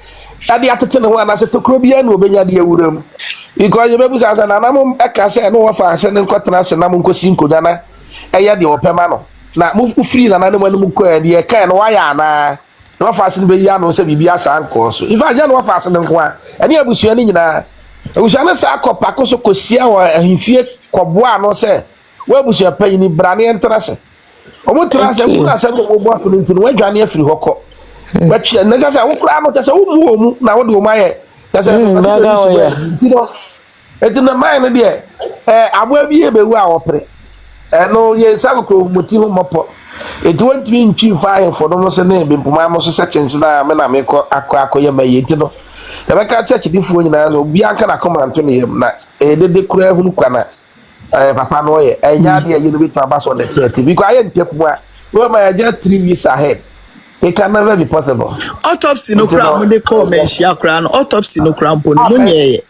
ade atete ne ho ana se tokro bia no obenya de ewura mu because ye be busa na na mo eka se no wa fa se ne nkotena se na mo nkosi nkonya na eya de opema no na mo free na na mo mu ko e de ka no wa ya na no fasten be ya no se bibia sa anko so if aja no fasten nko a ene abusua ni nyina abusua na sa akopa ko so kosia wa ahimfie koboa no se wa abusua Panyin ni brane entrase omo trase mu na se mo bo afo ntino wa dwane afiri hoko wa twa na ta se wo kura no ta se wo mu omu na wo de o maye ta se ntino etina mai no de abo bi e be wu a opre no ye sa ko moti ho mopo it won't be in chief fire for no se na Bempomaa mo so sections na me na me ko akoye maye ti no da be ka church di fu nyina so bia nka na comment no yem na de kura hunu kwana papa no ye enya de ye no bit aba so the 30 because I ntepu a we ma just 3 weeks ahead it can never be possible autopsy no kra mo de call me shia kra no autopsy no kra mpo no nyeye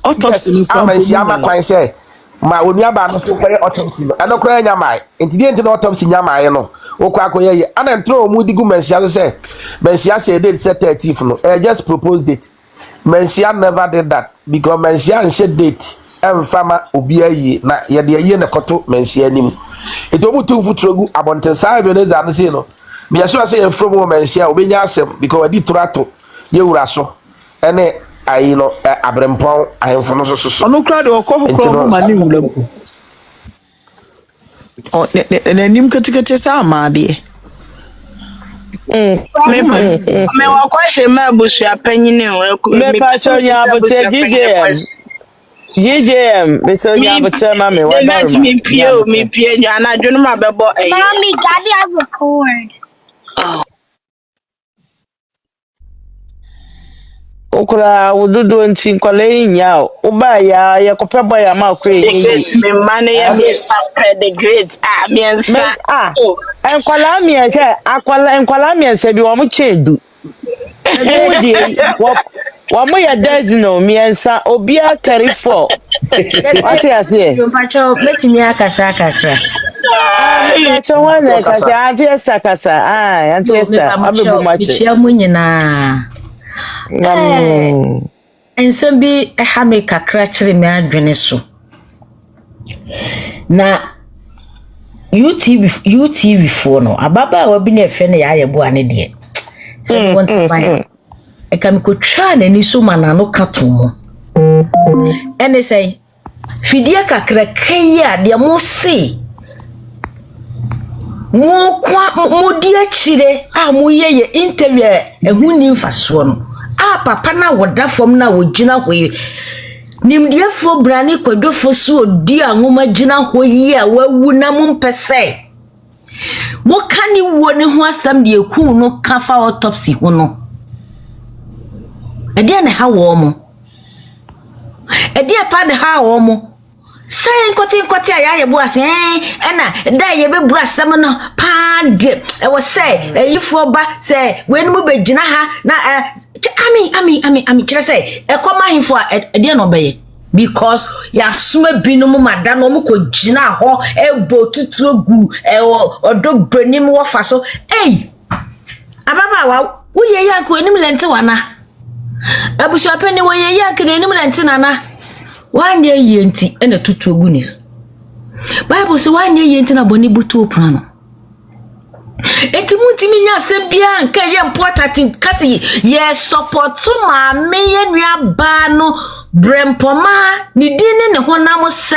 autopsy no kra mpo kwan say ma onua ba no so kwere autopsy no anokra nyamai entidi enti na autopsy nyamai no okwa akoye ye ana ntro mu digu mensia so say mensia say date set 30th no just proposed date mensia never did that because mensia said date emfama obi ayi na ye de ayi na koto mensia nim eto mu tu futrogu abontensa Ebeneza no say no me yaso say from mensia obenya asem because wadi turato ye wura so ene ayi no abrempon ahemfo no so ono kra de okokro no mani wulam o ne nim ketekete sa ma de me wa kwashe ma Abusua Panyin me pastor ya bote GJM me so ya bote ma me wa ba ma me pie nya na dwunu ma bebo Mommy, Daddy has a cord. okura wududu nti nkwale nya uba ya kopeba ya ma kwe yi me mane ya me the great me nsa enkwala mi eke akwala enkwala mi nse bi wo mu chedu ebi wudi wo mu ya dazino mi nsa obi a carry for What you say? You pacho make me akasa kakra. Pacho wane kasa auntie Esther kasa. Ah, auntie Esther. Abebu macho. Chia mu nyina. Ensem bi ha me kakra kire me adwene so. Na UTV fo no ababa wa bi na efe na ya yebo ane de. Se won twan. E kam ko twa na ni so mana no kato mu. Ene say fidia kakra kan ya de mo se mo kwa mo di akire a mo ye interview ehu ni mfaso no a papa na woda fom na wogina hoye nimdiefo brani kwadofo so odi anwoma gina hoye a wawu na mo mpese mo kani wo ne ho asam de eku no kafa autopsy ho no ede na ha wo mo ede pa de ha wo mo say nkoti ayaye bo ase na da ye be bu asam no pa de e wo say yifo ba say we no be gina ha na ami kire say e koma hifo de no be because ya suma binum madam no ko gina ho e bo tutu ogu e odo branim wo fa so ababa wa wo ye yank enim lente wana abusua pani wo ye yank enim lente nana wanye yenti ena tutu ogu ni Bible say wanye yenti na boni butu prano eti mutimi nya se bia nka ye important kasi ye support ma me ye nua ba no Bempomaa ni dini ne honam se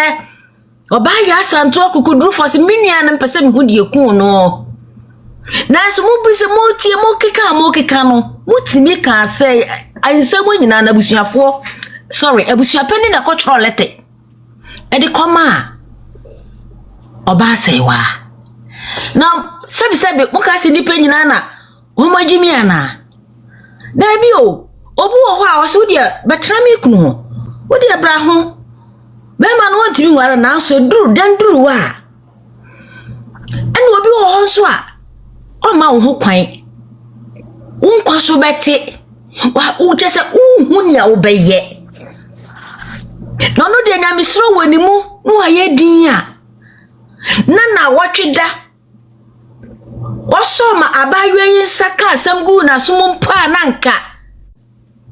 oba ya santo akukuduru fose minua na mpese me hudi eku no na so mu bise mu tie mo keka no mutimi ka se ansemo nyina na busuafo sorry abusuapani na control lete edi koma oba sewa na sabi muka si nipa nyina na wo magimi ana na bi o obu ho a wo so dia betrami kunu ho wo dia bra ho be ma no ntimi wara na so duru wa ene obi wo ho so a o ma wo ho kwan unkwa so beti wa u jese hu nia wo beye no de nyamisro wani mu no aye din a na wotweda osoma abayeyin saka asamgu na sumumpa nanka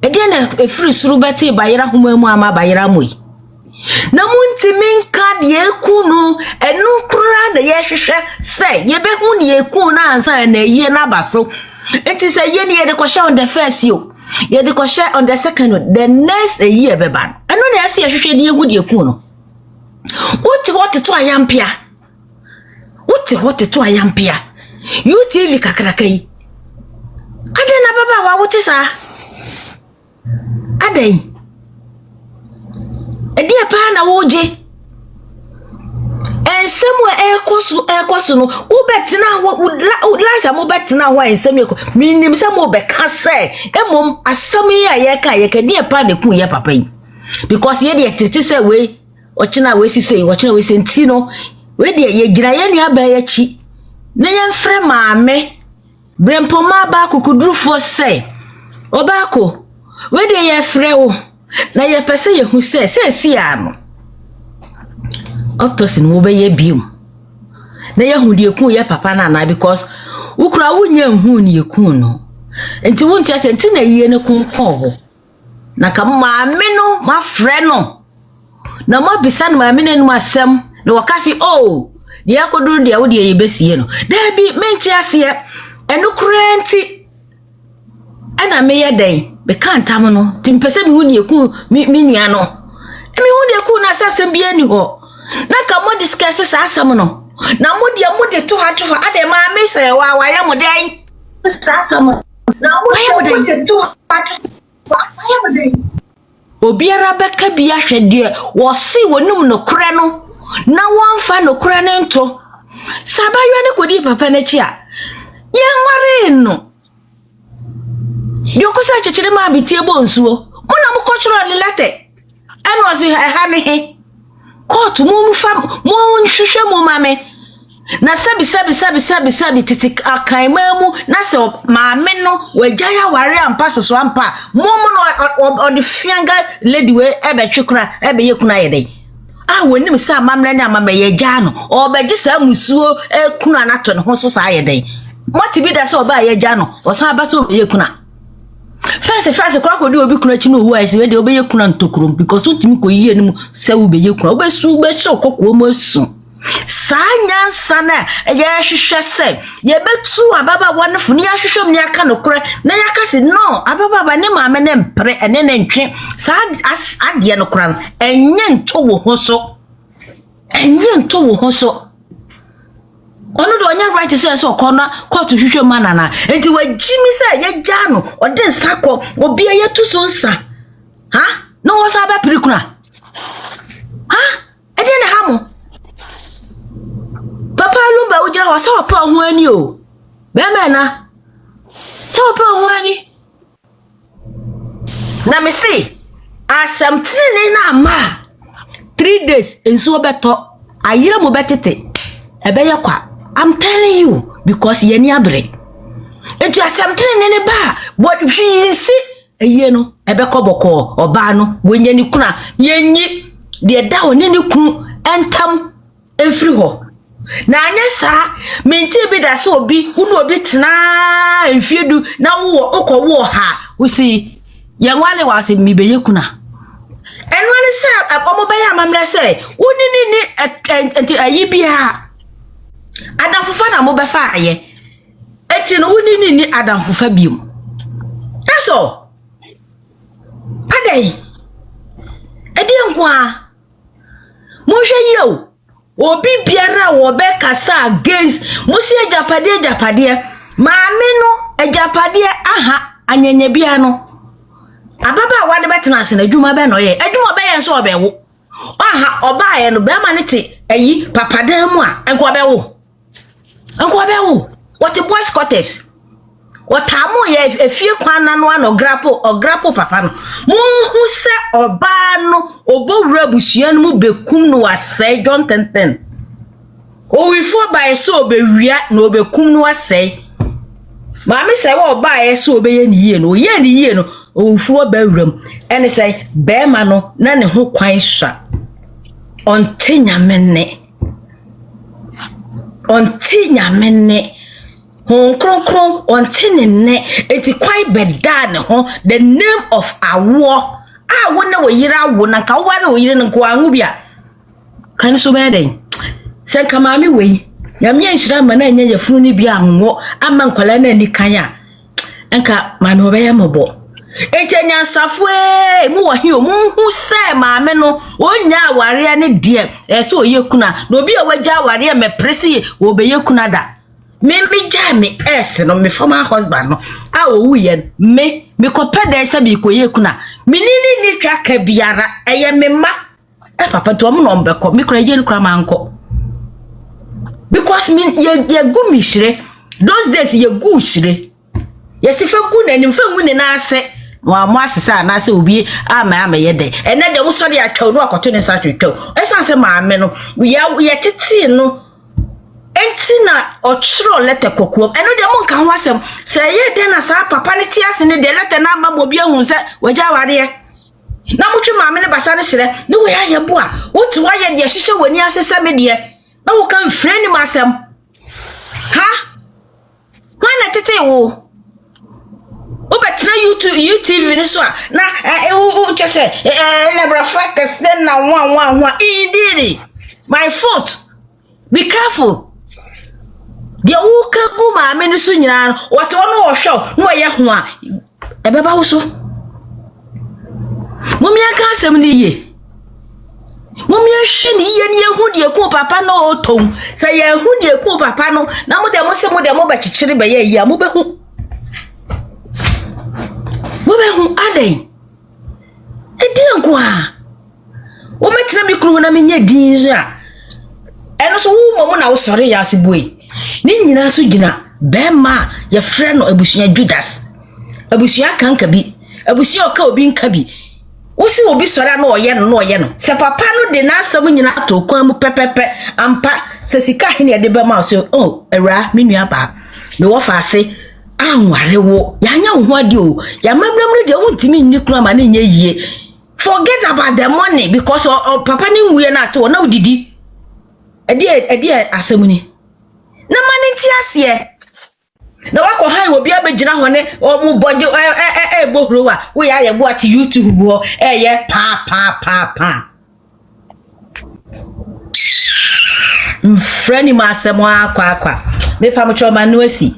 ede na efiri suru beti bayira homamu ama bayira moyi na muntimi nka de ekunu enu kura de yehwehwe se yebe hu ne ekunu na ansa na eyi na baso enti se ye ne de kwhye on the first yo ye de kwhye on the second the next year beba enu na ese yehwehwe ne ehu de ekunu uti to ayampia UTV kakrakai ade na baba wa wuti sa adai edi pa na woje ensemu ekosu no ubetina wo lasa mo betina ho ensemu eko minim se mo be ka se emom asam ye ka ye ka di pa de kun ye papa yi because ye de tete se we ochina we sise ochina we sentino we de ye gira ye nua ba ye chi na ye mfre maame Bempomaa ba kukuduru fo se obako we de ye frɛ wo na ye pese ye hu se si am Autopsy no be ye biom na ye hu de ku ye papa na because ukura wunya hu ne ye ku no enti wunti ase enti na yie ne kun ho na ka maame no ma frɛ no na mo bisa no maame ne no asem na wakasi de akoduru de wo de ye besie no da bi menti ase enu kurenti ana me ye den be kan tam no timpese mi hu ne eku mi nua no mi hu de eku na asasem bi ani ho na ka mo discuss sa asam no na mo de to ha ade ma me se wa ya mo den sa asam na mo de to ha wa ya mo den obiara beka bi ahwede wo si wonum no kure no na wonfa no kure ne nto sabayo ne kodi papa na chi a ye nware no Yoko sa chechire ma bitie bonsuo. Muna mu cultural lete. Eno si ha ne he. Court mu mfa mu nhwehwe mu mame. na sabi titi akaimemu na se maame no wagya ware ampa soso ampa momo no odi fianga lady we ebe twekura ebe yekuna yede wonim sa mamre ne amama yagya no obegye sa musuo ekuna na to ne ho so sa yede moti bi da so oba yagya no osan ba so yekuna first kwa ko di obi kuna chi no hu ase we de obe yekuna ntokrom because utimi ko yiye nim se wo be yekuna obesu be hye kokko mo su Sanyansa na ye hwehwe se ye betu ababa wonfo ne hwehwem ne aka no kore na yakase no ababa ba ne maame ne mpre ene ne ntwe sa ade no kora enye nto wo ho so ono do onya right so okona court hwehwe manana enti wagimi se ye gya no ode nsako obi ye tu so nsa ha no wo sa ba pirikuna ha ede ne hamo Papa Lumba ujira wa sawa pa ho ani o. Bema na. Sawa pa ho ani. Na me say asam tine na ma 3 days enso beto ayira mo betete. Ebe ye kwa. I'm telling you because ye ni abre. Enti asam tine ne ba what hwi si eye no ebe koboko oba no wenye ni kuna yenyi de da oni ni ku entam enfri ho. Na anya sa menti bi da so obi unu obi tena enfiedu na wo okwo ha usi yanwane wase mibeye kuna enwane se omobeya amamre se unini enti ayibia adamfufa na mo befa aye eti no unini ni adamfufa biom eso adai edi nkwa mo hwe yo obi biara wo be kasa against musi ejapade maame no ejapade aha anyenye bia no ababa wade betena ase na adwuma be no ye adwuma be ye so obewo aha oba ye no be ma ne te ayi papadan mu a enko obewo what the boys cottage what amu ye efie kwana no ano grapo papa no mu hu se oba no obowura busuan mu bekum no asai John 10:10 o wi fo ba so obewia no bekum no asai maami se wo ba ye so obeye ni yie no ye ni yie no o fu ba wuram ene sai be ma no na ne ho kwan hwa ontinya menne hon kronkron ontinene eti kwai beda ne ho the name of awo wona wo yira wo na ka wo wo yire nko anwu bia kan so be den sen ka maami we nyame anhira ma na anya yafunu ni bia anwo ama nkwala na ni kanya enka maami obeya mobo etenya safwe mu wo hio mu hu se maami no onya aware ne de so oyekuna na obi a wagya aware me presi wo beyekuna da Mimi jami no me former husband no owu ye me kopeda se bi koye kuna minini ni twaka biara eye me ma papa to mo no mbeko me kura ye kura manko because me ye gu mi hire those days ye gu hire ye sifa gu na ni mfa gu ni na ase no amo asesa na ase obi ama ye de ene de wo so de atwa no akoto ne sa twetwa esanse maame no ye titi no entina ochro lete kokuom eno de mo nka ho asem se ye de na sa papa ne tiase ne de lete na ma mo bia hu se wagya ware na mutwe maame ne basa ne sere ne wo ya bo a wotu wa ye de hyehye wani asesa me de na wo kan frɛ ni masem ha wana tete wo obetra YouTube ni so a na wo chese na bra focus na wa indeed my fault be careful. Dia wuka gu maame ni so nyina wote wono wo hwew no ye ho a ebeba wo so mumia ka asem ni ye mumia hwe ni ye ni ehu de ku papa no oton sa ye ehu de ku papa no na mo de mo se mo de mo ba chichiri ba ye ya mo be hu adai edi nko a wo metina mi kunu na me nya din a eno so wo mo na wo sori ya asiboi ni nyina so gina bema ye frɛ no abusuya Judas abusuya kanka bi abusuya oka obi nka bi wosi obi sori na oye no se papa no de na asam nyina to kwan mu pepepe ampa se sika he ne de be ma so oh ewra me nua ba me wo fa ase anware wo ya nya ho ade o ya mamramru de wontimi nni kura ma na nya yie forget about the money because papa ni nwuye na to na udidi edi asemuni na mani ti ase na wako han obi abegina ho ne mu body bohro wa wo ya ye bo ati YouTube bo ye pa mfrani ma asemo akwa me pa mo choma no asi